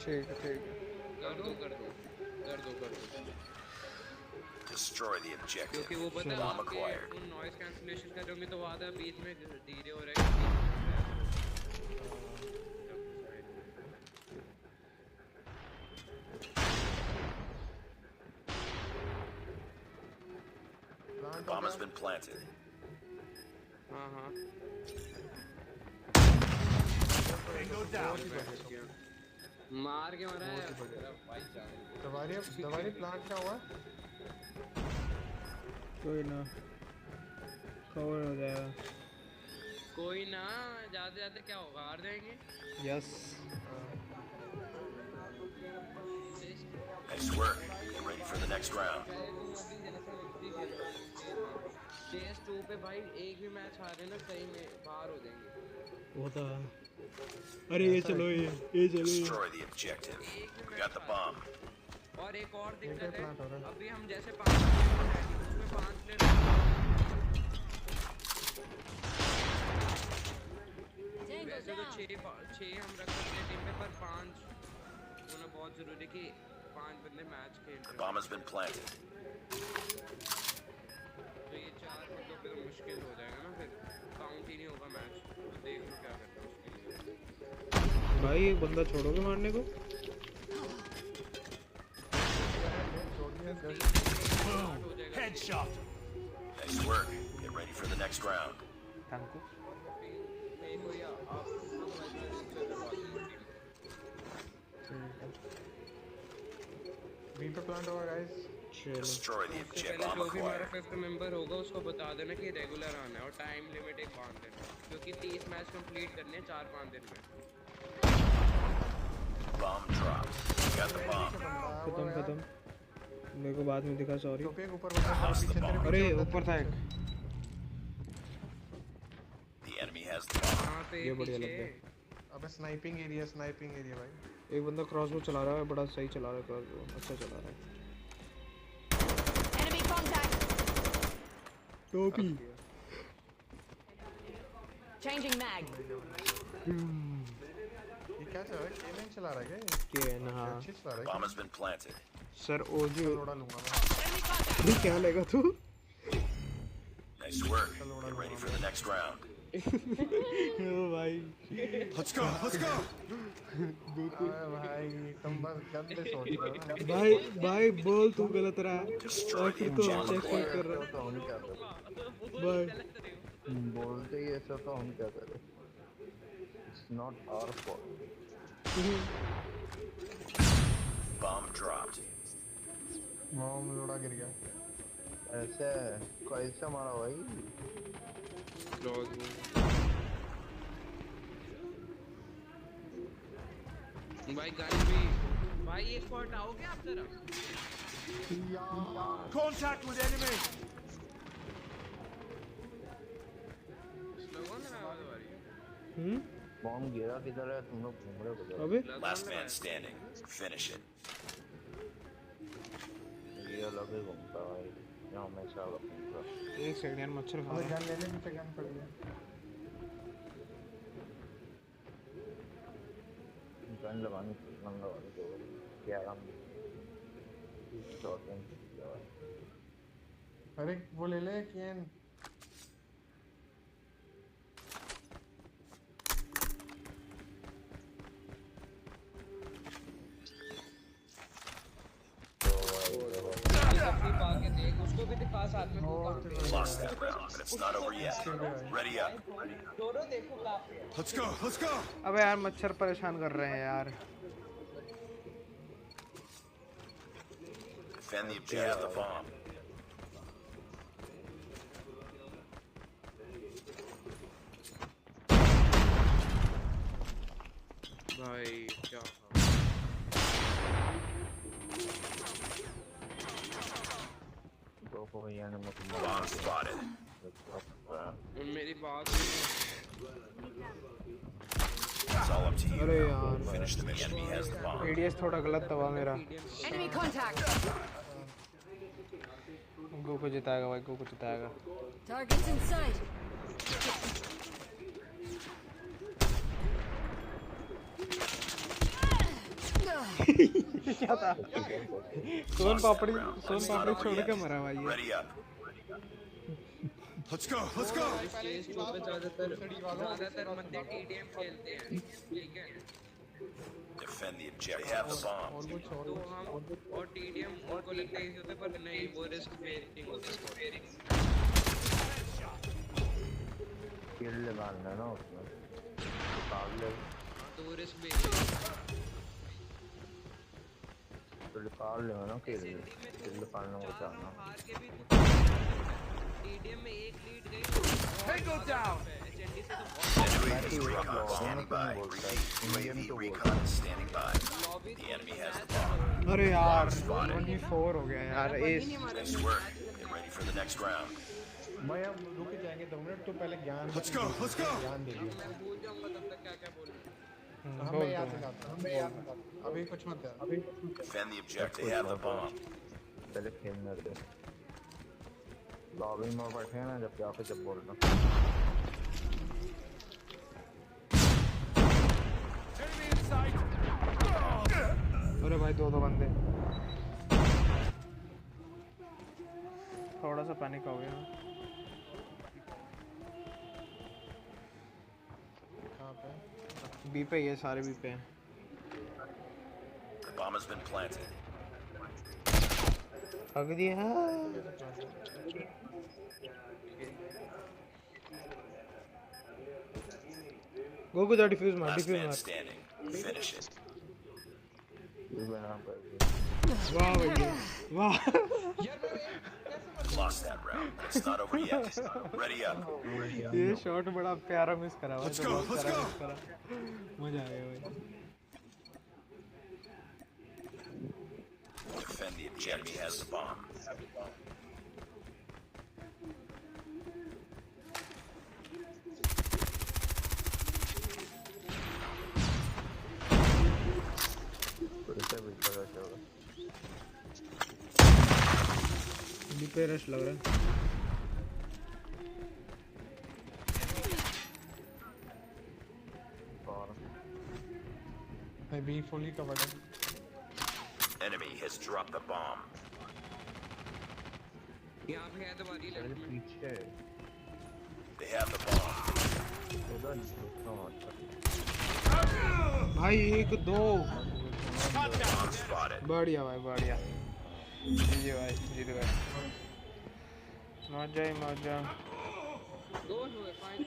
ठीक है कर दो Destroy the objective. क्योंकि वो पता है Bomb आपके acquired. नॉइस कैंसलेशन करोगे तो आधा बीच में धीरे हो रहा है Bomb has been planted. हाँ Go down. मार के मारा है भाई दवारी प्लांट क्या हुआ? कोई ना कवर हो जाएगा। कोई ना जाते जाते क्या होगा हार जाएंगे। Yes Nice work. Get ready for the next round. CS2 पे भाई एक भी मैच हारे ना सही में बाहर हो जाएंगे। वो तो अरे ये चलो ये चलो Destroy the objective. We got the bomb. और एक और दिक्कत है अभी हम जैसे 5 उसमें 5 प्लेयर वैसे तो 6 हम रख सकते हैं टीम पे पर 5 होना बहुत जरूरी है कि 5 बंदे मैच खेल रहे हैं। Bomb has been planted. तो ये 4 बंदों पे तो मुश्किल हो जाएगा ना फिर काउंट ही नहीं होगा मैच। तो देख लो क्या करते हैं उसके लिए। भाई एक बंदा छोड़ोगे मारने को? Headshot. Nice work. Get ready for the next round. Thank you. Beam पे प्लांट होगा guys. Destroy the objective. Bomb जो भी हमारा acquired. 5th मेंबर होगा उसको बता देना कि रेगुलर आना है और टाइम लिमिट एक बांध देना क्योंकि 30 मैच कंप्लीट करने हैं 4-5 दिन में। Bomb dropped. Got the bomb. खत्म मेरे को बाद में दिखा सॉरी। Lost the bomb. अरे ऊपर था एक। The enemy has the bomb. कहां पे ये बढ़िया लग पीछे? गया। अबे स्नाइपिंग एरिया भाई। एक बंदा क्रॉसबो चला रहा है बड़ा सही चला रहा है क्रॉसबो अच्छा चला रहा है। Enemy contact. टोपी Changing mag. ये क्या चल रहा है? केमेन चला रहा है क्या ये? के ना अच्छी चला रहा है। Bomb has been planted. Sir ओजी लोड़ा लूंगा मैं। Enemy contact. ये क्या लेगा तू? Nice work. Get ready for the next round. ओ भाई Let's go. भाई तुम बस गंदे सोच रहे हो ना। भाई बोल तू गलत रहा है Destroy और the फिर तो objective. चेक कर रहा तो हम क्या करें? भाई बोलते ही ऐसा तो हम क्या करें? It's not our fault. Bomb dropped. Bomb लोड़ा गिर गया। ऐसे कैसे मारा भाई? भाई गन भी भाई एक स्पॉट आओगे आप जरा Contact with enemy. लोगों ने आवाज आ रही है बॉम्ब गिरा किधर है? तुम लोग घूम रहे हो किधर? अबे Last man standing. Finish it. ये लगे घूमता भाई। यहाँ हमेशा घूमता। एक सेकंड यार मच्छर खा अबे रहा गन लेने पीछे गन पड़ी है। गन लगानी तो KRM अरे वो ले ले केन। उसको भी दिखा साथ में Lost that round, but it's not over yet. Ready up. दोनों देखो काफी है Let's go. अबे यार मच्छर परेशान कर रहे हैं यार Defend the objective. The bomb. भाई क्या Bomb spotted. मेरी बात It's all up to you. अरे now. यार Finish the mission. Enemy has the bomb. ADS थोड़ा गलत दबा मेरा Enemy contact. गो को जिताएगा भाई गो को जिताएगा Targets in sight. क्या था? सोन पापड़ी छोड़ के मरा भाई ये। Ready up. Let's go. Let's go. Stage two पे ज्यादातर बंदे टीडीएम खेलते हैं, ठीक है? Defend the objective. They have the bomb. तो हम और टीडीएम उनको लगता है इजी होता है, पर नहीं, वो रिस्क बेयरिंग होता है। किल लगाना ना उसमें निकाल ले तो वो रिस्क बेयरिंग तो निकाल लेगा ना किल निकालना वो चाहना हार के भी टीडीएम में एक लीड गई। Tango down. एचएनडी से तो Enemy recon standing by. Repeat, UAV recon standing by. The enemy has the bomb. अरे यार 24 हो गया यार S. Nice work. Get ready for the next round. भाई अब रुक जाएंगे 2 मिनट तो पहले ज्ञान Let's go. Let's go. ज्ञान दे दिया। मैं भूल जाऊंगा तब तक क्या क्या बोलूं। हमें याद दिलाता अभी कुछ मत कर अभी Defend the objective. They have the bomb. पहले खेलने दे लॉबी में बैठे हैं ना जब जाके जब बोलना Enemy in sight. अरे भाई दो बंदे थोड़ा सा पैनिक हो गया। कहाँ पे? बी पे ये सारे बी पे हैं। The bomb has been planted. हग दिया। Go the defuse मार Last man मार। standing. Finish it. बना पर वाह भैया वाह। Lost that round. It's not over yet. Ready up. ये शॉट बड़ा प्यारा मिस करा भाई। Let's go. Let's go. मजा आ गया भाई। Defend the objective. Enemy has the bomb. B पे रश लग रहा है। मैं बी फुली कवर्ड है। Enemy has dropped the bomb. यहाँ पे है तुम्हारी लड़की। पीछे They have the bomb. भाई 1 2 Bomb spotted. बढ़िया भाई बढ़िया। जी भाई जीत गए। मजा ही मजा। दो हुए फाइन।